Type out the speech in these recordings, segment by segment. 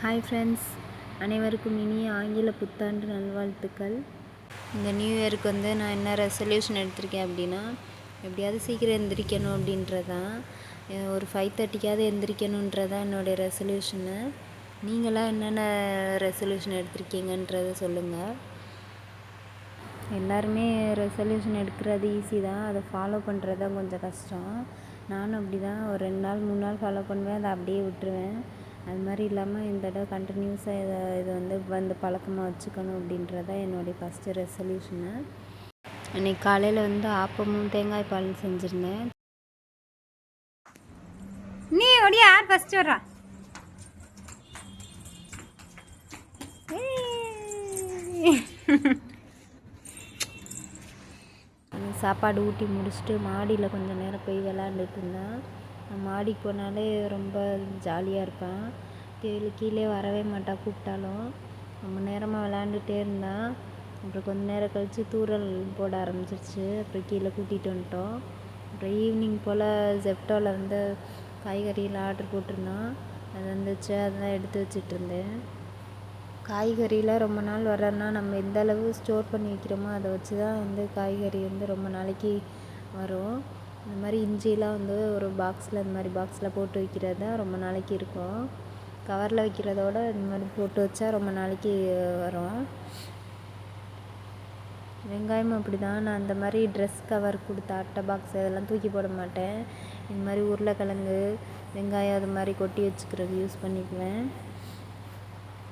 Hi friends, அனைவருக்கும் இனிய ஆங்கில புத்தாண்டு நல்வாழ்த்துக்கள். இந்த நியூ இயருக்கு நான் என்ன ரெசல்யூஷன் எடுத்திருக்கேன் அப்படின்னா, எப்படியாவது சீக்கிரம் எந்திரிக்கணும் அப்படின்றதான். ஒரு 5:30க்காவது எந்திரிக்கணுன்றதான் என்னுடைய ரெசல்யூஷனு. நீங்களாம் என்னென்ன ரெசல்யூஷன் எடுத்திருக்கீங்கன்றதை சொல்லுங்கள். எல்லாருமே ரெசல்யூஷன் எடுக்கிறது ஈஸி தான், அதை ஃபாலோ பண்ணுறது தான் கொஞ்சம் கஷ்டம். நானும் அப்படி தான் ஒரு 2 நாள் 3 நாள் ஃபாலோ பண்ணுவேன், அதை அப்படியே விட்டுருவேன். அது மாதிரி இல்லாமல் இந்த தடவை கண்டினியூஸாக இது பழக்கமாக வச்சுக்கணும் அப்படின்றதான் என்னுடைய ஃபஸ்ட்டு ரெசல்யூஷனு. அன்றைக்கி காலையில் ஆப்பமும் தேங்காய் பால் செஞ்சுருந்தேன். நீ ஒடியா யார் ஃபஸ்ட்டு வர்றா? சாப்பாடு ஊட்டி முடிச்சுட்டு மாடியில் கொஞ்சம் நேரம் போய் விளாண்டுட்டு இருந்தேன். மாடிக்கு போனாலே ரொம்ப ஜாலியாக இருப்பேன். கீழே வரவே மாட்டா, கூப்பிட்டாலும் ரொம்ப நேரமாக விளாண்டுட்டே இருந்தேன். அப்புறம் கொஞ்ச நேரம் கழித்து தூறல் போட ஆரம்பிச்சிருச்சு. அப்புறம் கீழே கூட்டிகிட்டு வந்துட்டோம். அப்புறம் ஈவினிங் போல் ஜெப்டோவில் காய்கறியில் ஆர்டர் போட்டிருந்தோம். அது வந்துச்சு, அதெல்லாம் எடுத்து வச்சிட்டு இருந்தேன். காய்கறிலாம் ரொம்ப நாள் வரன்னா நம்ம எந்த அளவு ஸ்டோர் பண்ணி வைக்கிறோமோ அதை வச்சு தான் காய்கறி ரொம்ப நாளைக்கு வரும். இந்த மாதிரி இஞ்சிலாம் ஒரு பாக்ஸில் இந்த மாதிரி பாக்ஸில் போட்டு வைக்கிறது தான் ரொம்ப நாளைக்கு இருக்கும். கவரில் வைக்கிறதோட இந்த மாதிரி போட்டு வச்சா ரொம்ப நாளைக்கு வரும். வெங்காயமும் அப்படி தான். நான் இந்த மாதிரி ட்ரெஸ் கவர் கொடுத்த அட்டை பாக்ஸ் அதெல்லாம் தூக்கி போட மாட்டேன். இந்த மாதிரி உருளைக்கிழங்கு, வெங்காயம் அது மாதிரி கொட்டி வச்சுக்கிறது யூஸ் பண்ணிக்குவேன்.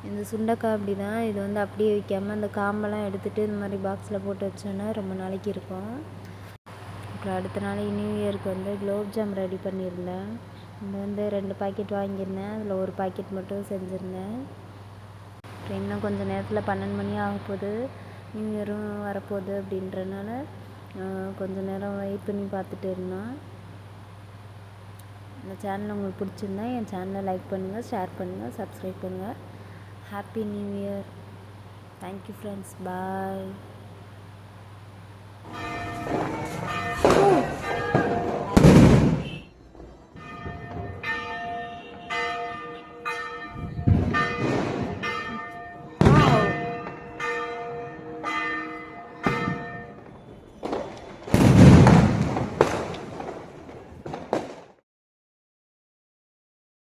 இந்த சுண்டைக்காய் அப்படி தான். இது அப்படியே வைக்காமல் அந்த காம்பெல்லாம் எடுத்துகிட்டு இந்த மாதிரி பாக்ஸில் போட்டு வச்சோன்னா ரொம்ப நாளைக்கு இருக்கும். அப்புறம் அடுத்த நாள் நியூ இயருக்கு குலோப்ஜாம் ரெடி பண்ணியிருந்தேன். இது 2 பாக்கெட் வாங்கியிருந்தேன். அதில் ஒரு பாக்கெட் மட்டும் செஞ்சுருந்தேன். அப்புறம் இன்னும் கொஞ்சம் நேரத்தில் 12 மணி ஆக போகுது. நியூ இயரும் வரப்போகுது அப்படின்றனால கொஞ்சம் நேரம் வெயிட் பண்ணி பார்த்துட்டு இருந்தோம். இந்த சேனல் உங்களுக்கு பிடிச்சிருந்தா என் சேனலை லைக் பண்ணுங்கள், ஷேர் பண்ணுங்கள், சப்ஸ்கிரைப் பண்ணுங்கள். Happy New Year. Thank you friends. Bye.